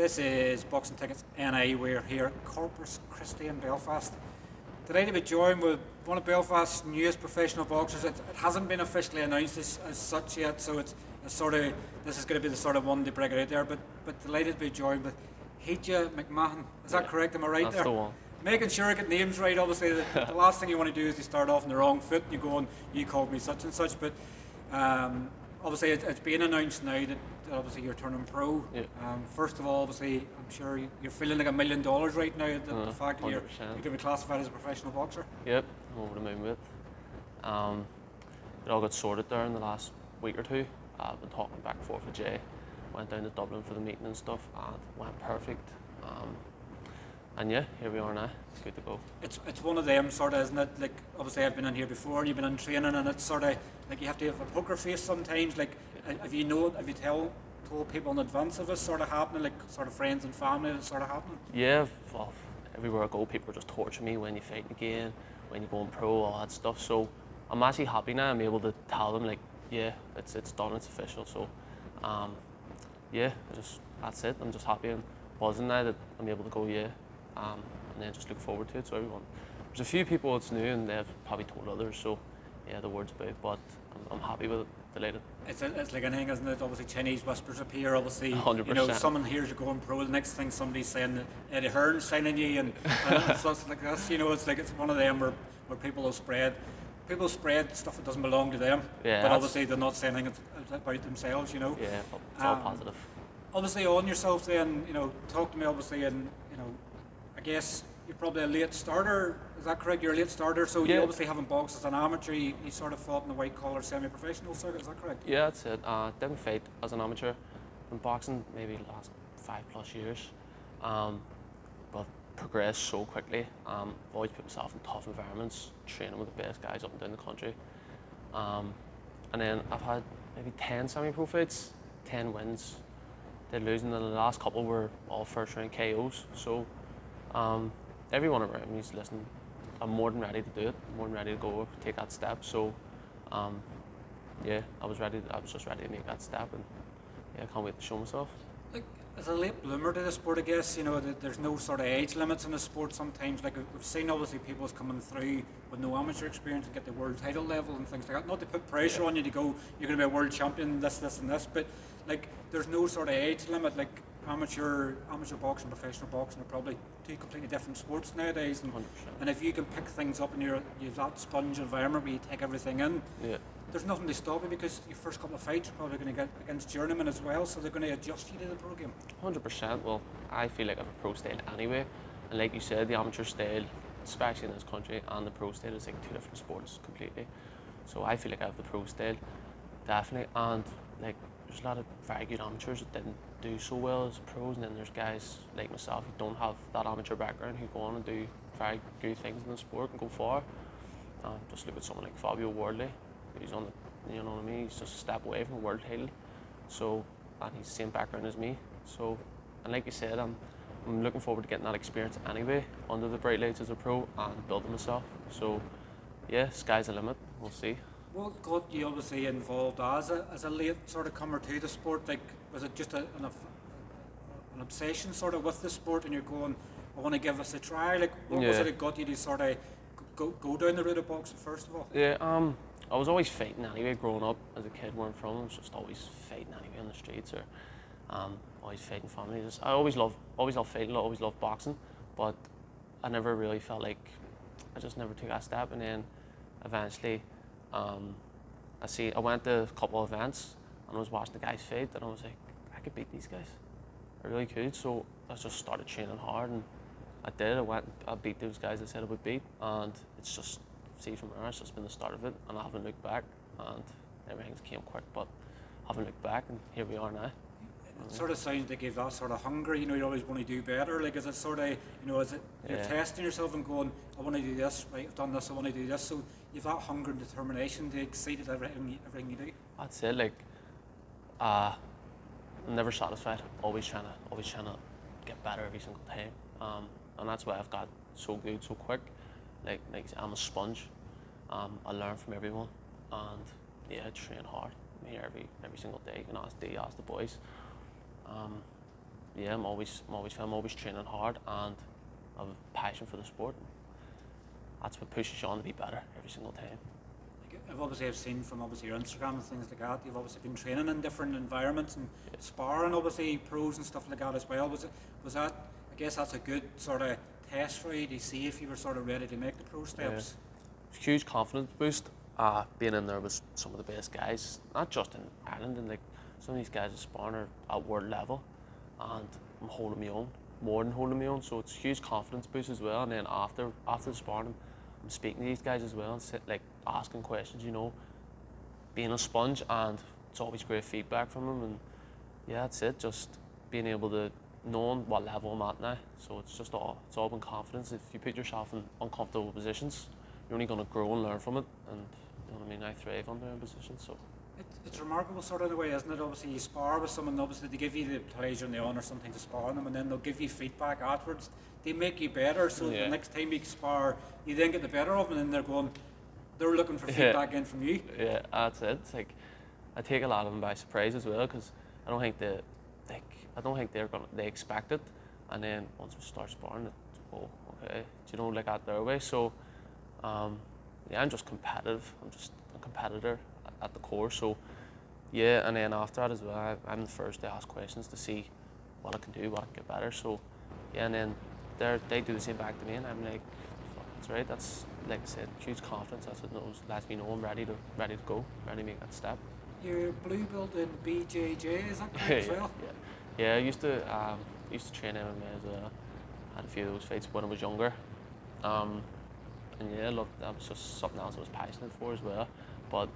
This is Boxing Tickets NI. We're here at Corpus Christi in Belfast. Today to be joined with one of Belfast's newest professional boxers. It hasn't been officially announced as such yet, so it's sort of, this is going to be the sort of one to break it out there. But delighted to be joined with Hijjah McMahon. Is that correct? Am I right that's there? The one. Making sure I get names right. Obviously, the last thing you want to do is you start off on the wrong foot. You go on, you called me such and such, but. Obviously, it's been announced now that obviously you're turning pro. Yeah. First of all, obviously, I'm sure you're feeling like $1 million right now. The fact that you're going to be classified as a professional boxer. Yep, I'm over the moon with. It all got sorted there in the last week or two. I've been talking back and forth with Jay. Went down to Dublin for the meeting and stuff, and went perfect. And yeah, here we are now. It's good to go. It's one of them sort of, isn't it? Like, obviously I've been in here before and you've been in training, and it's sort of like you have to have a poker face sometimes. Like, have you told people in advance of it sort of happening, like sort of friends and family that's sort of happening? Yeah, well, everywhere I go, people are just torturing me when you fight again, when you go on pro, all that stuff. So I'm actually happy now. I'm able to tell them, like, yeah, it's done, it's official. So yeah, that's it. I'm just happy and buzzing now that I'm able to go, yeah. And then just look forward to it. So everyone, there's a few people it's new and they've probably told others. So yeah, the word's about. But I'm happy with it. Delighted. It's like anything, isn't it? Obviously Chinese whispers appear. Obviously, 100%. You know, someone hears you going pro. The next thing somebody's saying that Eddie Hearn's signing you, and stuff like this. You know, it's like it's one of them where people spread stuff that doesn't belong to them. Yeah, but obviously they're not saying anything about themselves. You know. Yeah, it's all positive. Obviously, on yourself then. You know, talk to me. Obviously, and you know. I guess you're probably a late starter, is that correct? You're a late starter, so you obviously haven't boxed as an amateur, you sort of fought in the white collar semi-professional circuit, is that correct? Yeah, that's it. Didn't fight as an amateur. Been boxing maybe the last 5+ years, but progressed so quickly. I've always put myself in tough environments, training with the best guys up and down the country. And then I've had maybe 10 semi-pro fights, 10 wins. Did losing, and the last couple were all first round KOs. So everyone around me is listening. I'm more than ready to do it. I'm more than ready to go take that step. So yeah, I was just ready to make that step, and yeah, I can't wait to show myself. Like, as a late bloomer to the sport, I guess, you know, there's no sort of age limits in the sport sometimes. Like, we've seen obviously people coming through with no amateur experience and get the world title level and things like that. Not to put pressure on you to go, you're going to be a world champion, this and this, but like, there's no sort of age limit. Like, amateur boxing, professional boxing are probably two completely different sports nowadays, and if you can pick things up and you've that sponge environment where you take everything in, there's nothing to stop you, because your first couple of fights you're probably going to get against journeymen as well, so they're going to adjust you to the pro game. 100%. Well, I feel like I have a pro style anyway, and like you said, the amateur style, especially in this country, and the pro style is like two different sports completely. So I feel like I have the pro style, definitely, and like there's a lot of very good amateurs that didn't do so well as pros, and then there's guys like myself who don't have that amateur background who go on and do very good things in the sport and go far. Just look at someone like Fabio Wardley, who's on the, you know what I mean, he's just a step away from a world title. So, and he's the same background as me. So, and like you said, I'm looking forward to getting that experience anyway under the bright lights as a pro and building myself. So yeah, sky's the limit, we'll see. What got you obviously involved as a late sort of comer to the sport? Like, was it just an obsession sort of with the sport, and you're going, I want to give this a try? Like, what was it that got you to sort of go down the route of boxing first of all? Yeah, I was always fighting anyway growing up as a kid. Where I'm from, I was just always fighting anyway on the streets, or always fighting families. I always loved fighting, always loved boxing, but I never really felt like, I just never took that step. And then eventually I went to a couple of events and I was watching the guys fight, and I was like, I could beat these guys. I really could. So I just started training hard, and I did. I beat those guys I said I would beat, and it's just, see, from there, it's just been the start of it, and I haven't looked back, and everything's came quick, but I haven't looked back, and here we are now. It sort of sounds like you've that sort of hunger, you know, you always want to do better. Like, is it sort of, you know, is it you're testing yourself and going, I want to do this, right, I've done this, I want to do this. So you've that hunger and determination to exceed at everything you do. That's it. Like, I'm never satisfied. Always trying to get better every single time. And that's why I've got so good so quick. Like I'm a sponge. I learn from everyone, and yeah, I train hard. I'm here every single day. You can ask the boys. yeah, I'm always training hard, and I have a passion for the sport. That's what pushes you on to be better every single time. I've seen from obviously your Instagram and things like that. You've obviously been training in different environments and sparring, obviously pros and stuff like that as well. Was that? I guess that's a good sort of test for you to see if you were sort of ready to make the pro steps. It's a huge confidence boost. Being in there with some of the best guys, not just in Ireland, and like some of these guys are sparring are at world level, and I'm holding my own, more than holding my own. So it's a huge confidence boost as well. And then after the sparring, I'm speaking to these guys as well and like asking questions, being a sponge, and it's always great feedback from them. And yeah, that's it. Just being able to knowing what level I'm at now. So it's all been confidence. If you put yourself in uncomfortable positions, you're only going to grow and learn from it. And you know what I mean, I thrive under them positions. So it's remarkable sort of in a way, isn't it? Obviously you spar with someone, obviously they give you the pleasure and the honour sometimes to spar them, and then they'll give you feedback afterwards. They make you better, so the next time you spar, you then get the better of them, and then they're looking for feedback in from you. Yeah, that's it. It's like I take a lot of them by surprise as well, because I don't think they expect it, and then once we start sparring, oh, okay, like that their way. So yeah, I'm just competitive. I'm just a competitor at the core. So yeah, and then after that as well, I'm the first to ask questions to see what I can do, what I can get better. So yeah, and then they do the same back to me, and I'm like, that's right. That's like I said, huge confidence. That's what lets me know I'm ready to go, ready to make that step. You're blue belt in BJJ, is that correct as well? Yeah. I used to train MMA as well. Had a few of those fights when I was younger. And yeah, that was just something else I was passionate for as well. But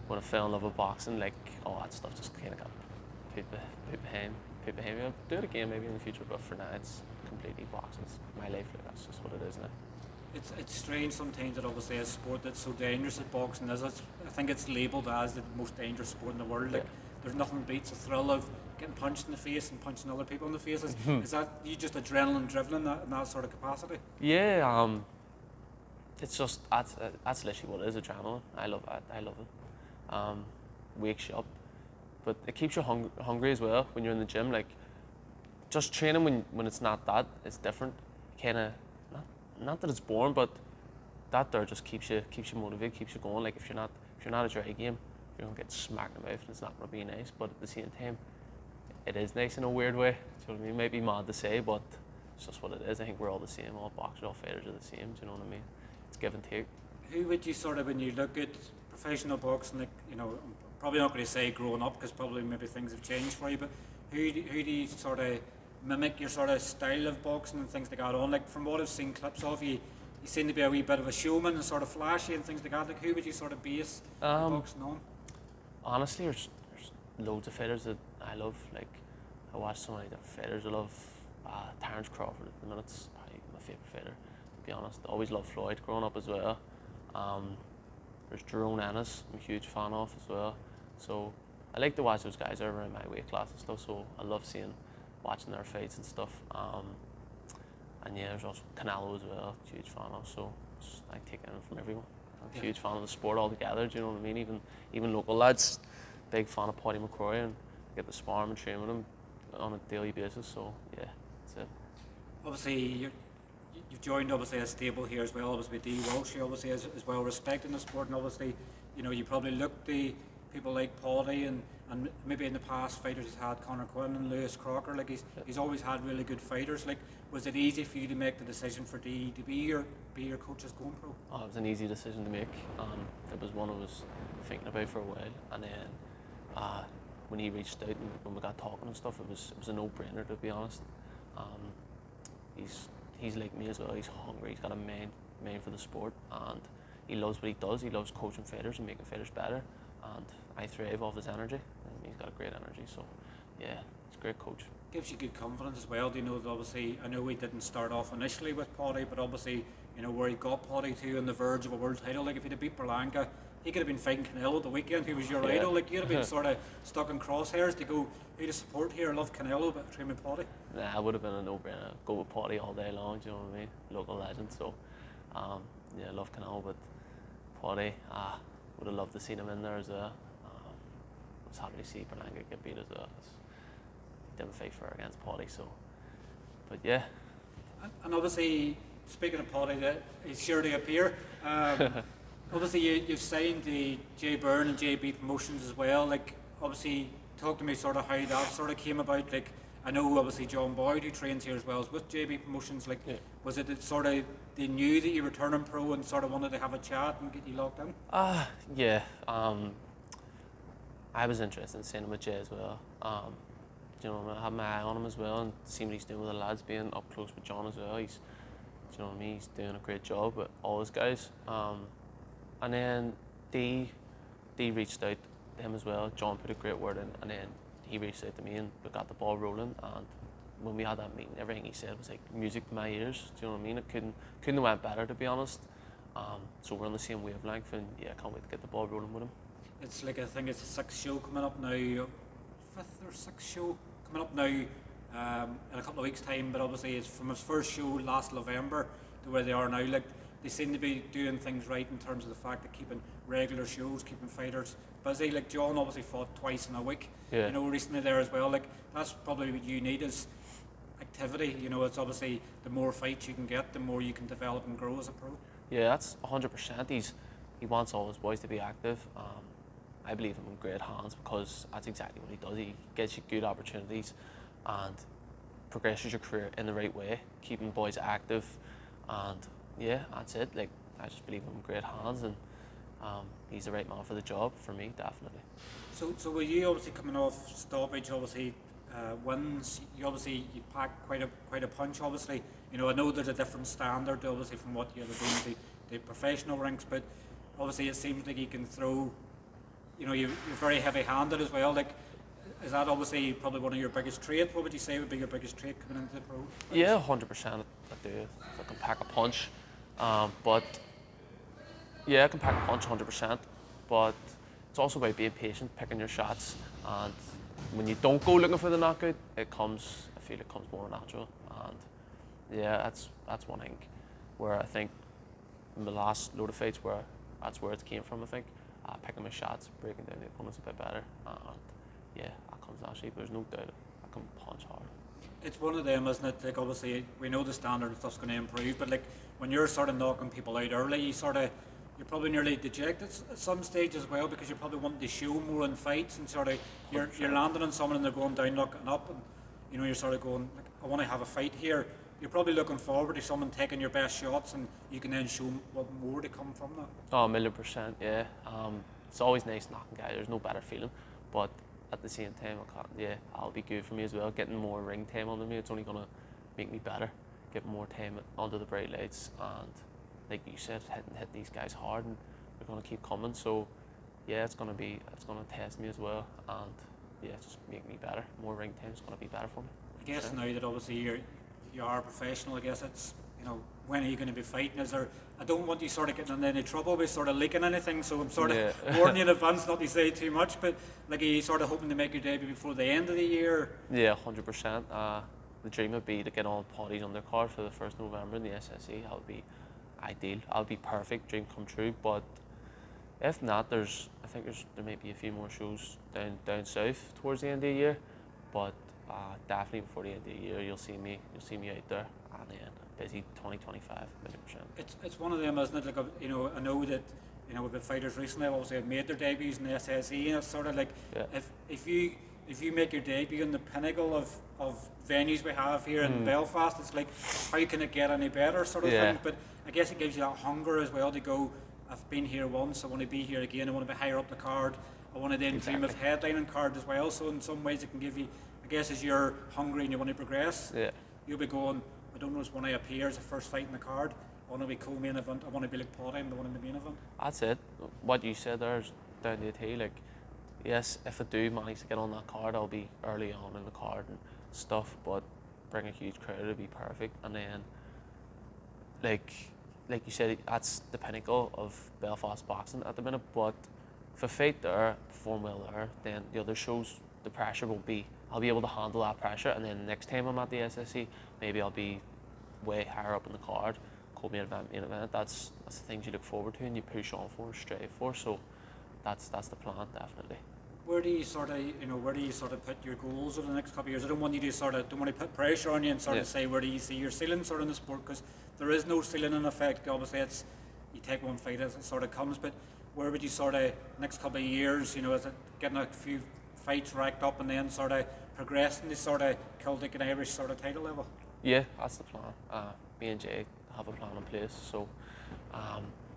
when I fell in love with boxing, like all that stuff just kind of got put behind me. I'll do it again maybe in the future, but for now it's completely boxing. It's my life, like, that's just what it is now. It's strange sometimes that obviously a sport that's so dangerous as boxing is. I think it's labelled as the most dangerous sport in the world. Like there's nothing beats the thrill of getting punched in the face and punching other people in the face. Is that you just adrenaline driven in that sort of capacity? Yeah, it's just that's literally what it is, adrenaline. I love it. Wakes you up, but it keeps you hungry as well when you're in the gym. Like just training when it's not that, it's different. Kind of not that it's boring, but that there just keeps you motivated, keeps you going. Like if you're not at your A game, you're gonna get smacked in the mouth, and it's not gonna be nice. But at the same time, it is nice in a weird way. Do you know what I mean? It might be mad to say, but it's just what it is. I think we're all the same. All boxers, all fighters are the same. Do you know what I mean? It's give and take. Who would you sort of, when you look at professional boxing, like, I'm probably not going to say growing up because probably maybe things have changed for you, but who do you sort of mimic your sort of style of boxing and things like that on? Like from what I've seen clips of you, you seem to be a wee bit of a showman and sort of flashy and things like that. Like who would you sort of base your boxing on? Honestly, there's loads of fighters that I love. Like I watch so many different fighters. I love Terence Crawford at the minute. It's probably my favourite fighter, to be honest. I always loved Floyd growing up as well. There's Jerome Ennis, I'm a huge fan of as well. So I like to watch those guys that are around my weight class and stuff. So I love watching their fights and stuff. And yeah, there's also Canelo as well, huge fan of. So I take it from everyone. I'm a huge fan of the sport altogether. Do you know what I mean? Even local lads, big fan of Padraig McCrory, and get to spar and train with him on a daily basis. So yeah, that's it. Obviously, you've joined obviously a stable here as well. Obviously, D. Walsh, obviously is well respected in the sport, and obviously, you probably look to people like Paulie and maybe in the past fighters he's had Conor Quinn and Lewis Crocker. Like he's always had really good fighters. Like, was it easy for you to make the decision for D to be your coach as going pro? Oh, it was an easy decision to make. It was one I was thinking about for a while, and then when he reached out and when we got talking and stuff, it was a no-brainer, to be honest. He's like me as well. He's hungry. He's got a mind for the sport, and he loves what he does. He loves coaching fighters and making fighters better, and I thrive off his energy. He's got a great energy, so yeah, he's a great coach. Gives you good confidence as well. Do you know that obviously, I know he didn't start off initially with Paddy, but obviously, where he got Paddy to on the verge of a world title. Like if he'd have beat Berlanga, he could have been fighting Canelo at the weekend, who was your idol. Like you'd have been sort of stuck in crosshairs to go, who to support here. I love Canelo, but train with Paddy. Nah, it would have been a no-brainer. Go with Paddy all day long, do you know what I mean? Local legend, so yeah, I love Canelo, but Paddy, would have loved to see him in there as well. I was happy to see Berlanga get beat as well. didn't fight fair against Paddy. So, but yeah. And obviously, speaking of Paddy, that he's sure to appear. Obviously, you've signed the Byrne and JB promotions as well. Like, obviously, talk to me sort of how that sort of came about. Like, I know obviously John Boyd, who trains here as well, is with JB promotions. Like, Yeah. was it that sort of they knew that you were turning pro and sort of wanted to have a chat and get you locked in? Yeah. I was interested in seeing him with Jay as well. You know, I had my eye on him as well, and seeing what he's doing with the lads, being up close with John as well. He's, you know what I mean, he's doing a great job with all his guys. And then D reached out to him as well. John put a great word in, and then he reached out to me, and we got the ball rolling. And when we had that meeting, everything he said was like music to my ears. Do you know what I mean? It couldn't have went better, to be honest. So we're on the same wavelength, and yeah, I can't wait to get the ball rolling with him. It's like, I think it's the 6th show coming up now, 5th or 6th show coming up now in a couple of weeks' time. But obviously, it's from his first show last November to where they are now. Like, they seem to be doing things right in terms of the fact of keeping regular shows, keeping fighters busy. Like, John obviously fought twice in a week, Yeah. you know, recently there as well. Like, that's probably what you need is activity. You know, it's obviously the more fights you can get, the more you can develop and grow as a pro. Yeah, that's 100%. He wants all his boys to be active. I believe him in great hands because that's exactly what he does. He gets you good opportunities and progresses your career in the right way, keeping boys active, and yeah, that's it. Like, I just believe him in great hands, and he's the right man for the job for me, definitely. So with you obviously coming off stoppage, obviously wins, you pack quite a punch. Obviously, you know, I know there's a different standard obviously from what you have been the professional ranks, but obviously it seems like you can throw. You know, you're very heavy-handed as well. Like, is that obviously probably one of your biggest traits? What would you say would be your biggest trait coming into the pro? Yeah, 100%. I do. I can pack a punch, but yeah, I can pack a punch 100%. But it's also about being patient, picking your shots, and when you don't go looking for the knockout, I feel it comes more natural. And yeah, that's one thing where I think in the last load of fights that's where it came from. I think picking my shots, breaking down the opponents a bit better, and yeah, that comes naturally. But there's no doubt I can punch hard. It's one of them, isn't it? Like, obviously we know the standard and stuff's going to improve, but like when you're sort of knocking people out early, you're probably nearly dejected at some stage as well, because you're probably wanting to show more in fights, and sort of you're landing on someone and they're going down looking up, and you know, you're sort of going like, I want to have a fight here. You're probably looking forward to someone taking your best shots, and you can then show what more to come from that. Oh, 1,000,000%, yeah. It's always nice knocking guys. There's no better feeling, but at the same time, I'll be good for me as well. Getting more ring time under me, it's only gonna make me better. Get more time under the bright lights, and like you said, hit these guys hard, and they're gonna keep coming. So yeah, it's gonna test me as well, and yeah, just make me better. More ring time is gonna be better for me. I guess now that obviously you are a professional, I guess it's, you know, when are you going to be fighting? Is there? I don't want you sort of getting in any trouble with sort of leaking anything, so I'm sort of warning you in advance not to say too much. But like, are you sort of hoping to make your debut before the end of the year? Yeah, 100%. The dream would be to get on Paddy's undercard for the 1st November in the SSE. That would be ideal. That would be perfect. Dream come true. But if not, there might be a few more shows down south towards the end of the year. But definitely before the end of the year, you'll see me out there, and then busy 2025, 1,000,000%. It's one of them, isn't it? Like, you know, I know that, you know, with the fighters recently obviously have made their debuts in the SSE, and it's sort of like, if you make your debut in the pinnacle of venues we have here in Belfast, it's like, how can it get any better, sort of thing. But I guess it gives you that hunger as well to go, I've been here once, I want to be here again, I want to be higher up the card, I want to then dream of headlining card as well. So in some ways it can give you, I guess, as you're hungry and you want to progress, you'll be going, I don't know, it's when I appear as the first fight in the card, I want to be co-main event, I want to be like Paddy, I'm the one in the main event. That's it. What you said there is down to the T. Like, yes, if I do manage to get on that card, I'll be early on in the card and stuff, but bring a huge crowd would be perfect. And then, like you said, that's the pinnacle of Belfast boxing at the minute. But if I fight there, perform well there, then the other shows, the pressure won't be. I'll be able to handle that pressure, and then next time I'm at the SSE, maybe I'll be way higher up in the card, co-main event, main event. That's the things you look forward to and you push on for and strive for. So that's the plan, definitely. Where do you sort of, where do you sort of put your goals over the next couple of years? I don't want you to don't want to put pressure on you and sort of say where do you see your ceiling sort of in the sport, because there is no ceiling in effect. Obviously, it's you take one fight as it sort of comes, but where would you sort of next couple of years? Is it getting a few fights racked up and then sort of progressing to sort of Celtic and Irish sort of title level? Yeah, that's the plan. Me and Jay have a plan in place, so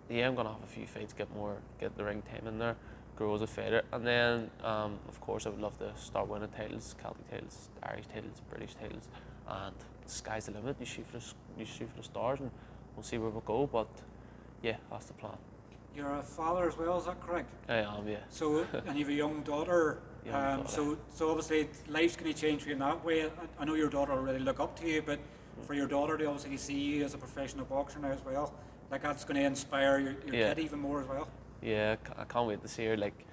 yeah, I'm gonna have a few fights, get the ring time in there, grow as a fighter, and then of course I would love to start winning titles, Celtic titles, Irish titles, British titles, and the sky's the limit. You shoot for the stars, and we'll see where we go. But yeah, that's the plan. You're a father as well, is that correct? I am, yeah. So, and you have a young daughter. Daughter. So obviously life's going to change for you in that way. I know your daughter will really look up to you, but for your daughter to obviously see you as a professional boxer now as well, like that's going to inspire your kid even more as well. Yeah, I can't wait to see her. Like,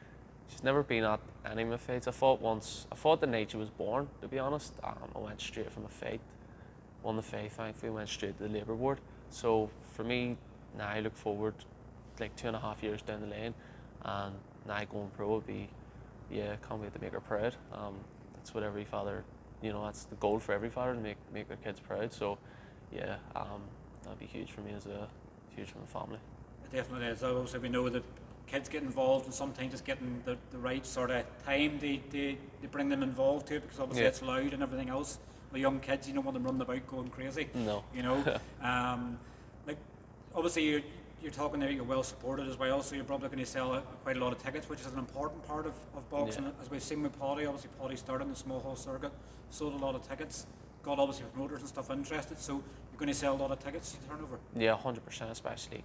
she's never been at any of my fights. I fought the night she was born, to be honest. I went straight from a fight, won the fight, thankfully, went straight to the labour ward. So for me, now I look forward like 2.5 years down the lane, and now going pro would be, yeah, can't wait to make her proud. That's what every father, that's the goal for every father, to make their kids proud. So yeah, that'd be huge for me as well, huge for my family. It definitely is. Obviously we know that kids get involved, and sometimes it's getting the right sort of time they bring them involved to it, because obviously it's loud and everything else. The young kids, you don't want them running about going crazy. No. Like obviously you're talking there, you're well supported as well, so you're probably going to sell quite a lot of tickets, which is an important part of boxing. As we've seen with Paddy, obviously Paddy started in the small hall circuit, sold a lot of tickets, got obviously promoters and stuff interested, so you're going to sell a lot of tickets to turn over. Yeah, 100%, especially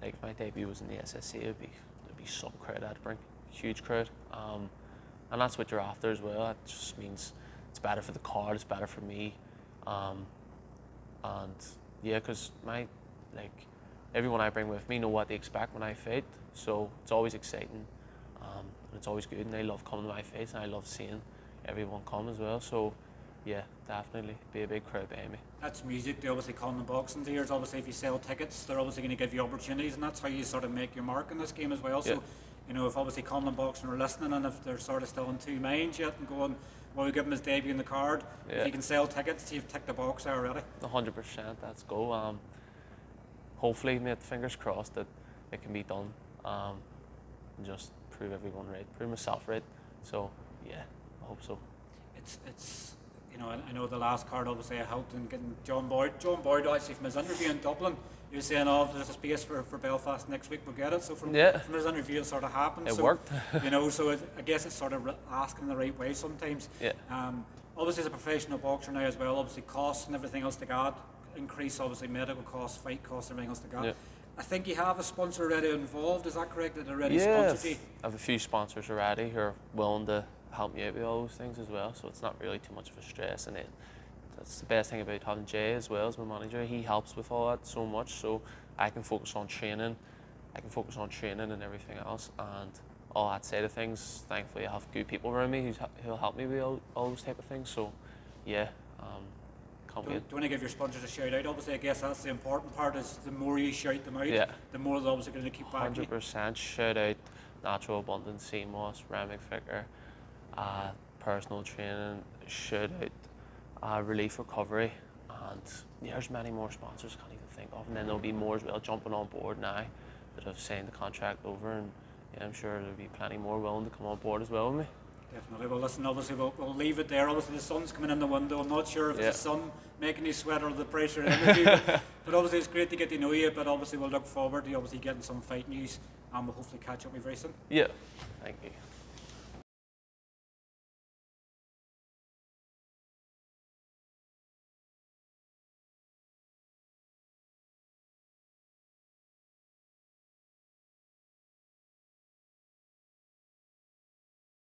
like if my debut was in the SSC, there'd be some crowd I'd bring, huge crowd, and that's what you're after as well. That just means it's better for the card, it's better for me, and yeah, because everyone I bring with me know what they expect when I fight, so it's always exciting, and it's always good, and I love coming to my fights, and I love seeing everyone come as well. So yeah, definitely be a big crowd behind me. That's music to obviously calling the boxing ears. Obviously if you sell tickets, they're obviously going to give you opportunities, and that's how you sort of make your mark in this game as well. So if obviously Conlon Boxing are listening, and if they're sort of still in two minds yet and going, well, we give him his debut in the card, if you can sell tickets, you've ticked the box there already. 100%, let's go. Hopefully, mate, fingers crossed that it can be done, and just prove everyone right, prove myself right. So yeah, I hope so. It's I know the last card obviously I helped in getting John Boyd actually from his interview in Dublin. He was saying, there's a space for Belfast next week, we'll get it. So from his interview it sort of happened. It worked. So I guess it's sort of asking the right way sometimes. Yeah. Obviously as a professional boxer now as well, obviously costs and everything else they got, increase obviously medical costs, fight costs, everything else they got. Yeah. I think you have a sponsor already involved, is that correct? That already sponsored you? I have a few sponsors already who are willing to help me out with all those things as well, so it's not really too much of a stress, and that's the best thing about having Jay as well as my manager. He helps with all that so much, so I can focus on training and everything else, and all that side of things. Thankfully I have good people around me who'll help me with all those type of things, so yeah, can't wait. Do you want to give your sponsors a shout out? Obviously I guess that's the important part, is the more you shout them out, the more they're obviously going to keep backing you. 100%, shout out Natural Abundance, CMOS, Remic Vicar, personal training, shout out Relief Recovery, and there's many more sponsors I can't even think of, and then there'll be more as well jumping on board now that have signed the contract over, and I'm sure there'll be plenty more willing to come on board as well with me. Definitely. Well, listen, obviously we'll leave it there. Obviously the sun's coming in the window. I'm not sure if it's the sun making you sweat or the pressure in the interview, but obviously it's great to get to know you, but obviously we'll look forward to obviously getting some fight news, and we'll hopefully catch up with you very soon. Yeah, thank you.